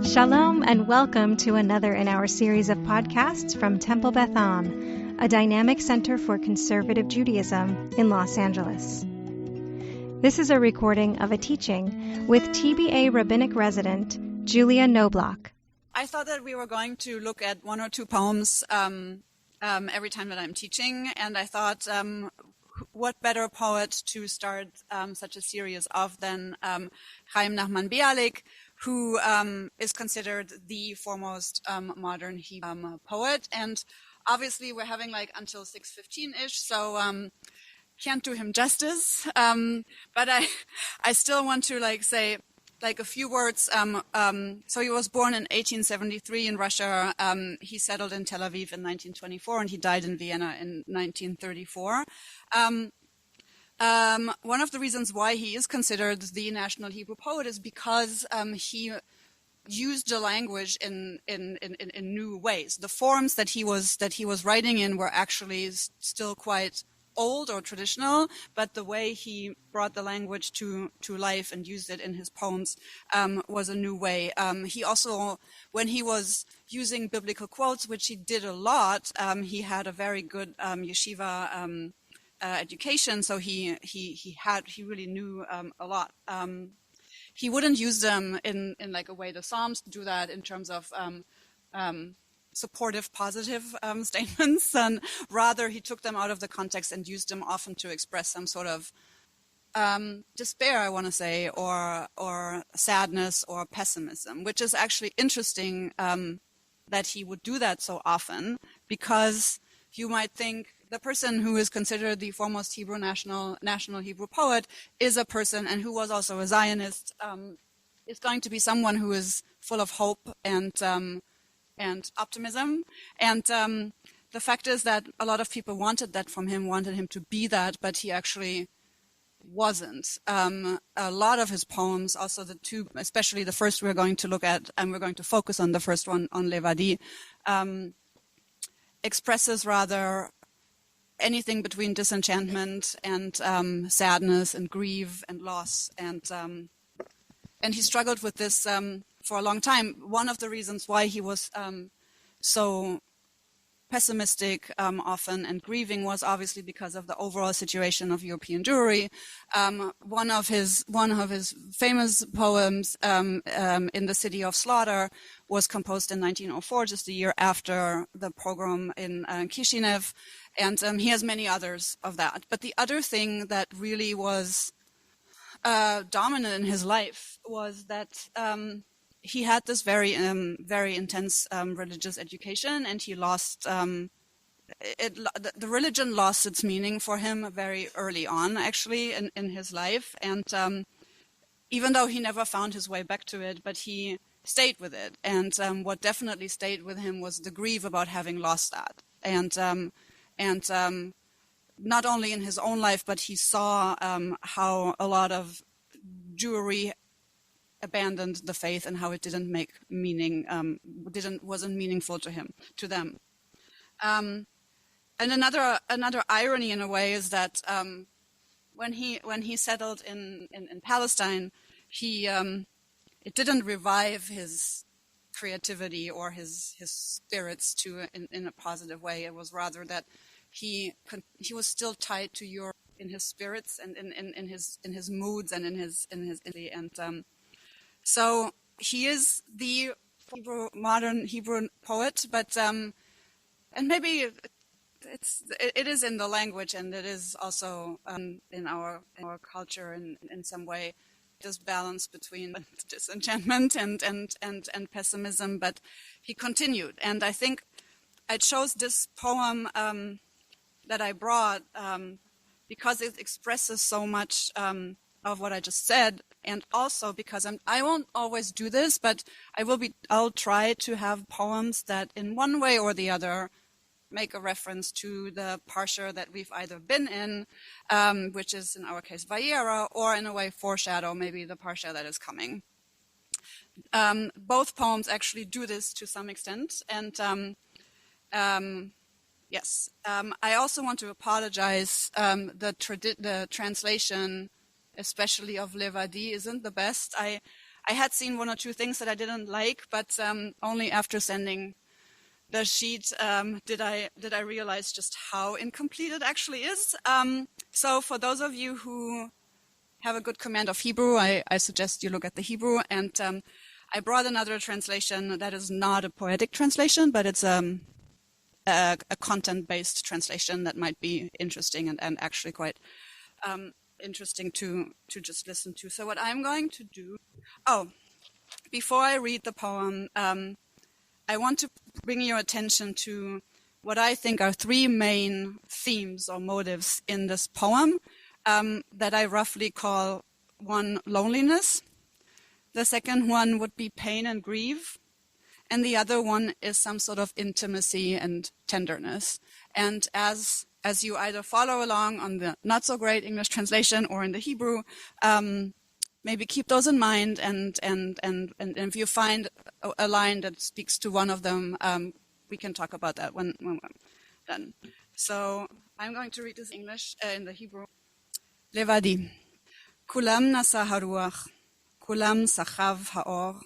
Shalom and welcome to another in our series of podcasts from Temple Beth Am, a dynamic center for conservative Judaism in Los Angeles. This is a recording of a teaching with TBA Rabbinic resident Julia Knobloch. I thought that we were going to look at one or two poems every time that I'm teaching, and I thought, what better poet to start such a series of than Chaim Nachman Bialik, who is considered the foremost modern Hebrew poet. And obviously we're having like until 6:15-ish, so can't do him justice. But I still want to say a few words. So he was born in 1873 in Russia. He settled in Tel Aviv in 1924, and he died in Vienna in 1934. One of the reasons why he is considered the national Hebrew poet is because he used the language in new ways. The forms that he was writing in were actually still quite old or traditional, but the way he brought the language to life and used it in his poems was a new way. He also, when he was using biblical quotes, which he did a lot, he had a very good yeshiva education, so he really knew a lot. He wouldn't use them in like a way the Psalms do that in terms of supportive, positive statements, and rather he took them out of the context and used them often to express some sort of despair, I want to say, or sadness or pessimism, which is actually interesting that he would do that so often, because you might think the person who is considered the foremost Hebrew national Hebrew poet is a person, and who was also a Zionist, is going to be someone who is full of hope and optimism. And the fact is that a lot of people wanted that from him, wanted him to be that, but he actually wasn't. A lot of his poems, also the two, especially the first we're going to look at, and we're going to focus on the first one, on Levadi, expresses rather anything between disenchantment and sadness and grief and loss, and he struggled with this for a long time. One of the reasons why he was so pessimistic often and grieving was obviously because of the overall situation of European Jewry. One of his famous poems, In the City of Slaughter, was composed in 1904, just a year after the pogrom in Kishinev, and he has many others of that. But the other thing that really was dominant in his life was that he had this very intense religious education, and he lost the religion lost its meaning for him very early on, actually, in his life. And even though he never found his way back to it, but he stayed with it. And what definitely stayed with him was the grief about having lost that. And not only in his own life, but he saw how a lot of Jewry abandoned the faith and how it didn't make meaning, wasn't meaningful to them. And another irony in a way is that when he settled in Palestine, it didn't revive his creativity or his spirits in a positive way. It was rather that he was still tied to Europe in his spirits and in his moods and in his so he is the modern Hebrew poet, but and maybe it is in the language, and it is also in our culture in some way, this balance between disenchantment and pessimism. But he continued, and I think I chose this poem that I brought because it expresses so much of what I just said, and also because I won't always do this, but I'll try to have poems that in one way or the other make a reference to the parsha that we've either been in, which is in our case Vayera, or in a way foreshadow maybe the parsha that is coming. Both poems actually do this to some extent, and yes. I also want to apologize. The translation, especially of Levadi, isn't the best. I I had seen one or two things that I didn't like, but only after sending the sheet did I realize just how incomplete it actually is. So for those of you who have a good command of Hebrew, I suggest you look at the Hebrew. And I brought another translation that is not a poetic translation, but it's a content-based translation that might be interesting and actually quite interesting to just listen to. So what I'm going to do... Oh, before I read the poem, I want to bring your attention to what I think are three main themes or motives in this poem that I roughly call: one, loneliness. The second one would be pain and grief. And the other one is some sort of intimacy and tenderness. And as you either follow along on the not so great English translation or in the Hebrew, maybe keep those in mind. And if you find a line that speaks to one of them, we can talk about that when we're done. So I'm going to read this in English, in the Hebrew. Levadi. Kulam nasa haruach, kulam sachav haor.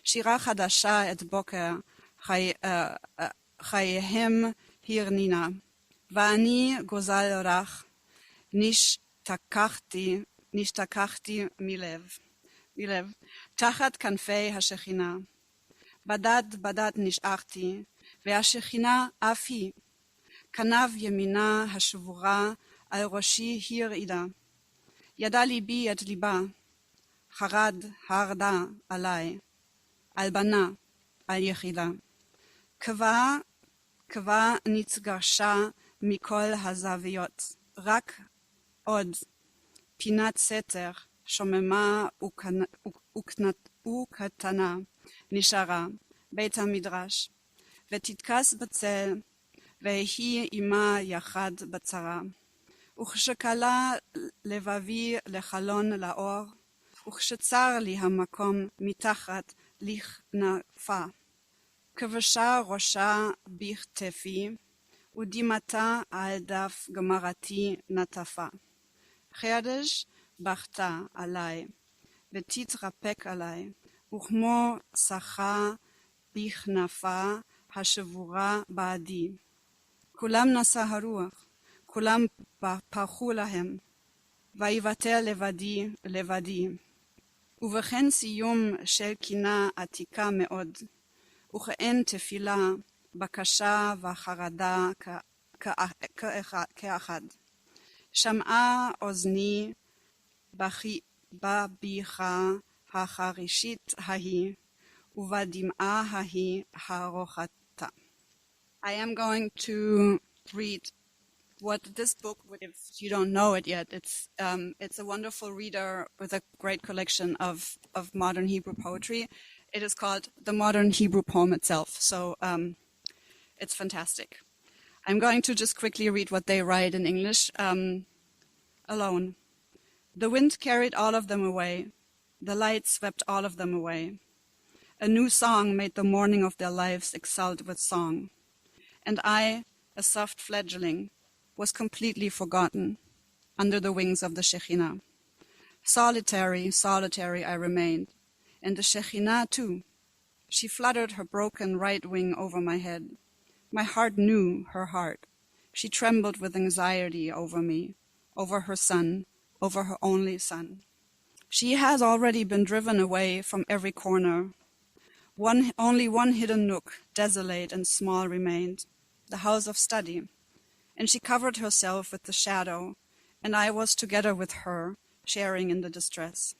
שירה חדשה את בוקר, חייהם הרנינה, ואני גוזל רך, נשתכחתי מלב, תחת כנפי השכינה. בדד נשארתי, והשכינה אף היא, כנב ימינה השבורה על ראשי הרעידה. ידע ליבי את ליבה, הרדה עליי. אלבנה, על יחידה. קווה נתגרשה מכל הזוויות, רק עוד פינת סתר שוממה וקטנה נשארה, בית המדרש, ותתכס בצל, והיא עמה יחד בצרה. וכשקלה לבבי לחלון לאור, וכשצר לי המקום מתחת לכנפה, כבשה ראשה בכתפי, ודמעתה על דף גמרתי נטפה. חרש בכתה עלי, ותתרפק עלי, וכמו שחה בכנפה השבורה בעדי. כולם נשא הרוח, כולם פרחו להם, ויוותר לבדי. ובכן סיום של קינה עתיקה מאוד, וכאין תפילה, בקשה וחרדה כאחד. שמעה אוזני בביחה החרישית ההיא, ובדמעה ההיא הרוחתה. I am going to read what this book, if you don't know it yet, it's a wonderful reader with a great collection of modern Hebrew poetry. It is called The Modern Hebrew Poem Itself, so it's fantastic. I'm going to just quickly read what they write in English. Alone. The wind carried all of them away. The light swept all of them away. A new song made the morning of their lives exult with song. And I, a soft fledgling, was completely forgotten under the wings of the Shekhinah. Solitary, solitary I remained, and the Shekhinah too. She fluttered her broken right wing over my head. My heart knew her heart. She trembled with anxiety over me, over her son, over her only son. She has already been driven away from every corner. Only one hidden nook, desolate and small, remained, the house of study. And she covered herself with the shadow, and I was together with her, sharing in the distress.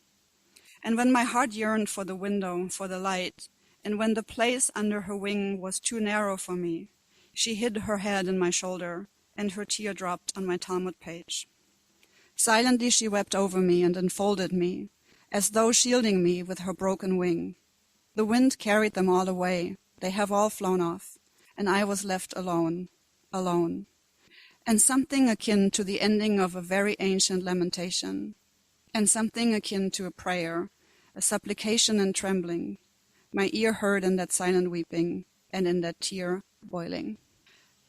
And when my heart yearned for the window, for the light, and when the place under her wing was too narrow for me, she hid her head in my shoulder, and her tear dropped on my Talmud page. Silently she wept over me and enfolded me, as though shielding me with her broken wing. The wind carried them all away, they have all flown off, and I was left alone, alone. And something akin to the ending of a very ancient lamentation, and something akin to a prayer, a supplication and trembling, my ear heard in that silent weeping and in that tear boiling.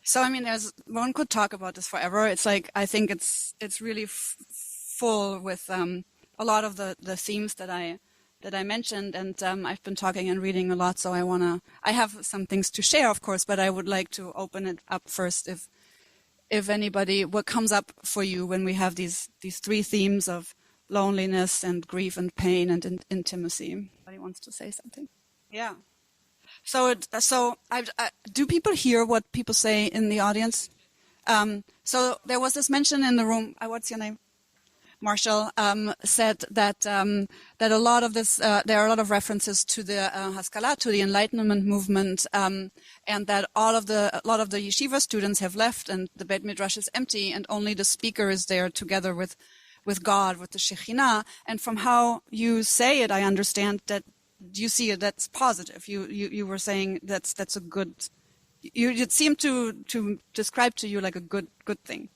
So, I mean, one could talk about this forever. It's like, I think it's really full with a lot of the themes that I I mentioned, and I've been talking and reading a lot, so I have some things to share, of course, but I would like to open it up first if anybody, what comes up for you when we have these three themes of loneliness and grief and pain and intimacy. Anybody wants to say something? Yeah. So do people hear what people say in the audience? So there was this mention in the room. What's your name? Marshall said that a lot of this, there are a lot of references to the Haskalah, to the Enlightenment movement, and that a lot of the yeshiva students have left, and the Beit Midrash is empty, and only the speaker is there together with God, with the Shekhinah. And from how you say it, I understand that you see it. That's positive. You were saying that's a good. It seemed to describe to you like a good thing.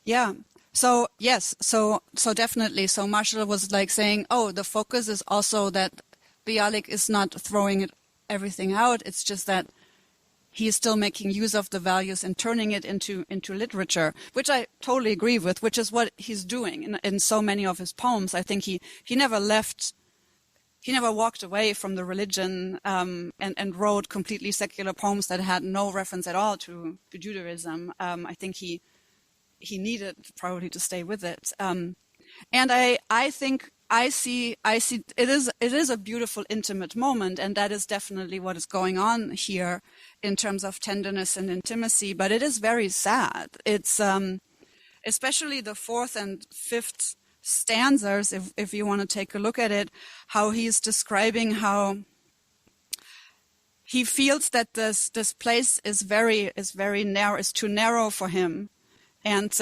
Yeah. So yes, so definitely. So Marshall was like saying, oh, the focus is also that Bialik is not throwing everything out. It's just that he is still making use of the values and turning it into literature, which I totally agree with, which is what he's doing in so many of his poems. I think he never left, he never walked away from the religion and wrote completely secular poems that had no reference at all to Judaism. I think he needed probably to stay with it. And I think I see it is a beautiful, intimate moment, and that is definitely what is going on here in terms of tenderness and intimacy. But it is very sad. It's especially the fourth and fifth stanzas, if you want to take a look at it, how he's describing how he feels that this place is very narrow, is too narrow for him. And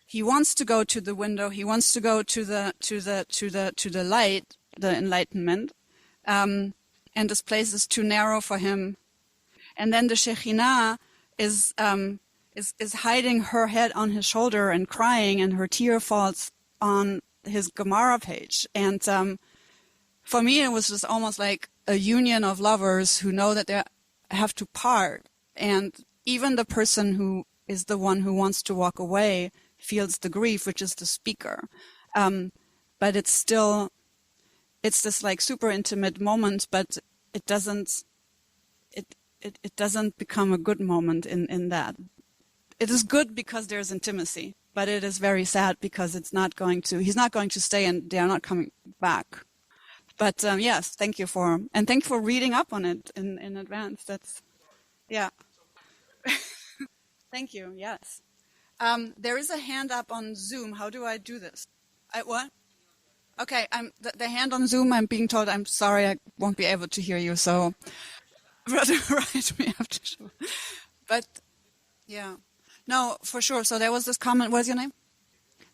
he wants to go to the window. He wants to go to the light, the enlightenment. And this place is too narrow for him. And then the Shekhinah is hiding her head on his shoulder and crying, and her tear falls on his Gemara page. And for me, it was just almost like a union of lovers who know that they have to part, and even the person who is the one who wants to walk away feels the grief, which is the speaker. But it's this like super intimate moment, but it doesn't become a good moment in that. It is good because there's intimacy, but it is very sad because he's not going to stay, and they are not coming back. But yes, thank you for reading up on it in advance. That's, yeah. Thank you. Yes. There is a hand up on Zoom. How do I do this? What? Okay. The hand on Zoom. I'm being told. I'm sorry. I won't be able to hear you. So, right. We have to show. But yeah. No, for sure. So there was this comment. What's your name?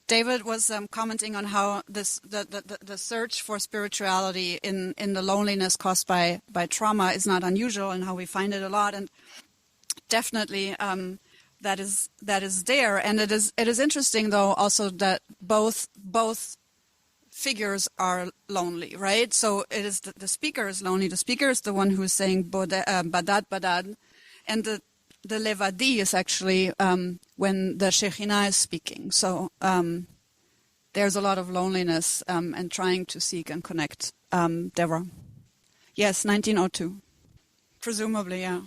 David was commenting on how the search for spirituality in the loneliness caused by trauma is not unusual, and how we find it a lot. And definitely that is there. And it is interesting though also that both figures are lonely, right? So it is the speaker is lonely. The speaker is the one who is saying badad, and the levadi is actually when the Shekhinah is speaking. So there's a lot of loneliness and trying to seek and connect. Deborah. Yes, 1902. Presumably, yeah.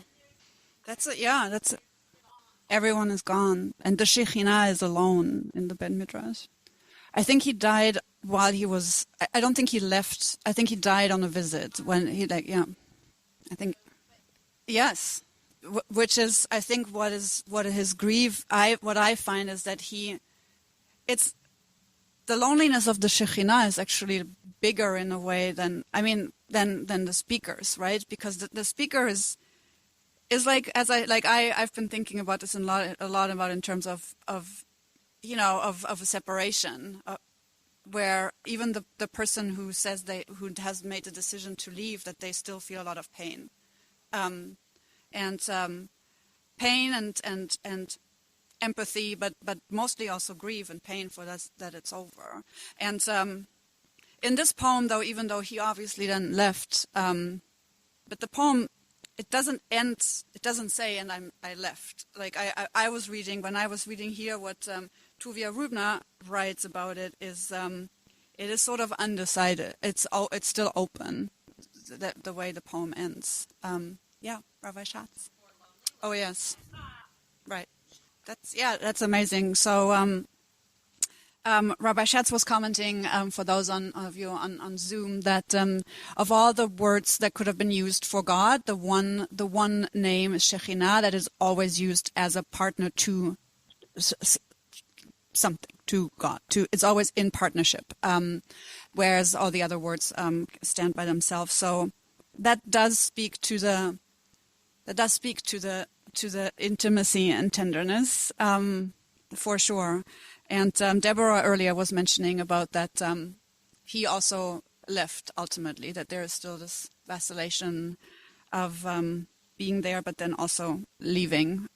That's it. Yeah, that's it. Everyone is gone, and the Shekhinah is alone in the Beit Midrash. I think he died while he was. I don't think he left. I think he died on a visit when he yeah. I think yes, which is I think what his grief. What I find is that it's the loneliness of the Shekhinah is actually bigger in a way than the speakers, right? Because the speaker is like I've been thinking about this a lot about in terms of a separation, where even the person who says who has made the decision to leave, that they still feel a lot of pain, pain and empathy, but mostly also grief and pain for that it's over. And in this poem, though, even though he obviously then left, but the poem. It doesn't end. It doesn't say, "and I left." Like I was reading when I was reading here, what Tuvia Rubna writes about it is it is sort of undecided. It's still open, the way the poem ends. Yeah, Rabbi Schatz. Oh yes, right. That's amazing. So Rabbi Schatz was commenting for those of you on Zoom that of all the words that could have been used for God, the one name is Shekhinah that is always used as a partner to something, to God. It's always in partnership, whereas all the other words stand by themselves. So that does speak to the intimacy and tenderness, for sure. And Deborah earlier was mentioning about that he also left ultimately, that there is still this vacillation of being there, but then also leaving.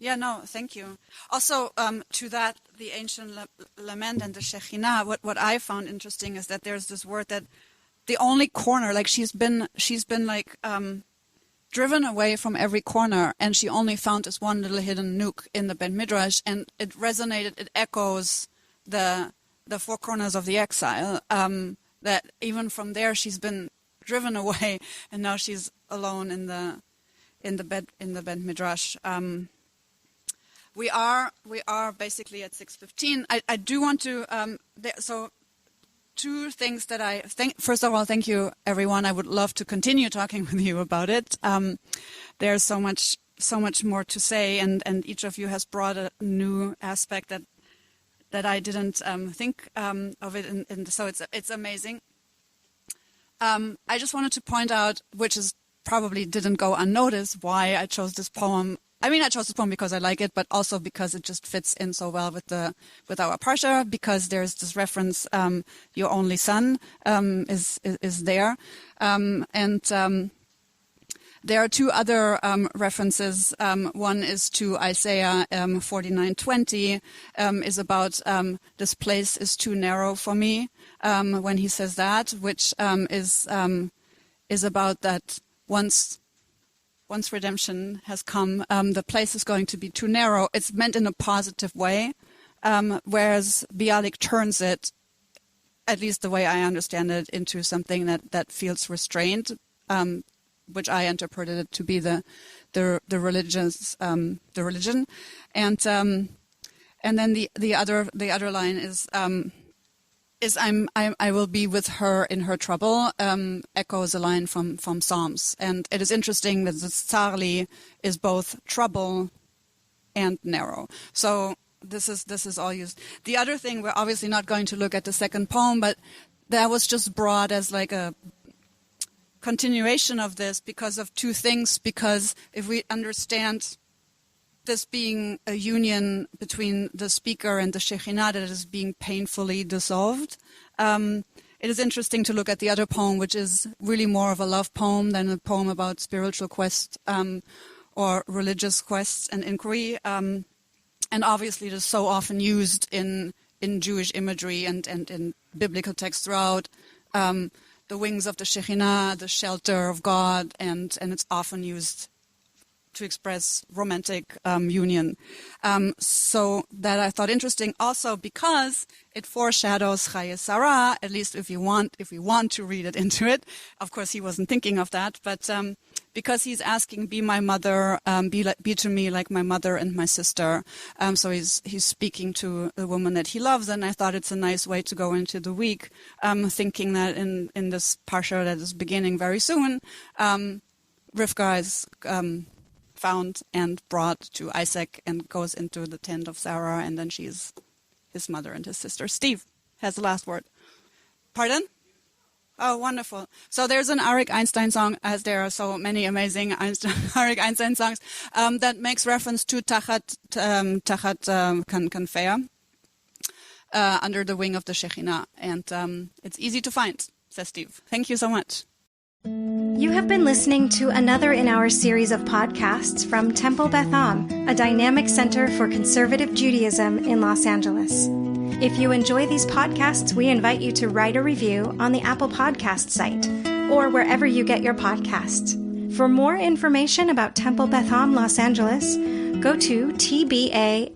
Yeah, no, thank you. Also, to that, the ancient lament and the Shekhinah, what I found interesting is that there's this word that the only corner, like she's been like driven away from every corner, and she only found this one little hidden nook in the Beit Midrash, and it resonated, it echoes the four corners of the exile, that even from there she's been driven away, and now she's alone in the Beit Midrash. We are basically at 6:15. I do want to so two things that I think. First of all, thank you everyone. I would love to continue talking with you about it. There's so much more to say, and each of you has brought a new aspect that I didn't think of it, and so it's amazing. I just wanted to point out, which is probably didn't go unnoticed, why I chose this poem. I mean, I chose this poem because I like it, but also because it just fits in so well with our parsha. Because there's this reference, "Your only son" is there, and there are two other references. One is to Isaiah 49:20, is about this place is too narrow for me. When he says that, which is about that once redemption has come, the place is going to be too narrow. It's meant in a positive way, whereas Bialik turns it, at least the way I understand it, into something that feels restrained, which I interpreted it to be the religion, and then the other line is I will be with her in her trouble, echoes a line from Psalms. And it is interesting that the Tzarli is both trouble and narrow. So this is all used. The other thing, we're obviously not going to look at the second poem, but that was just brought as like a continuation of this because of two things. Because if we understand this being a union between the speaker and the Shekhinah that is being painfully dissolved, it is interesting to look at the other poem, which is really more of a love poem than a poem about spiritual quest or religious quests and inquiry. And obviously it is so often used in Jewish imagery and in biblical texts throughout. The wings of the Shekhinah, the shelter of God, and it's often used to express romantic union. So that I thought interesting also because it foreshadows Chaye Sarah, at least if we want to read it into it. Of course, he wasn't thinking of that, but because he's asking, be my mother, be to me like my mother and my sister. So he's speaking to the woman that he loves, and I thought it's a nice way to go into the week, thinking that in this parsha that is beginning very soon, Rivka is found and brought to Isaac and goes into the tent of Sarah, and then she's his mother and his sister. Steve has the last word. Pardon? Oh, wonderful. So there's an Arik Einstein song, as there are so many amazing Arik Einstein songs, that makes reference to Tachat Kanfea, under the wing of the Shekhinah. And it's easy to find, says Steve. Thank you so much. You have been listening to another in our series of podcasts from Temple Beth Am, a dynamic center for conservative Judaism in Los Angeles. If you enjoy these podcasts, we invite you to write a review on the Apple Podcast site or wherever you get your podcasts. For more information about Temple Beth Am Los Angeles, go to tbala.org.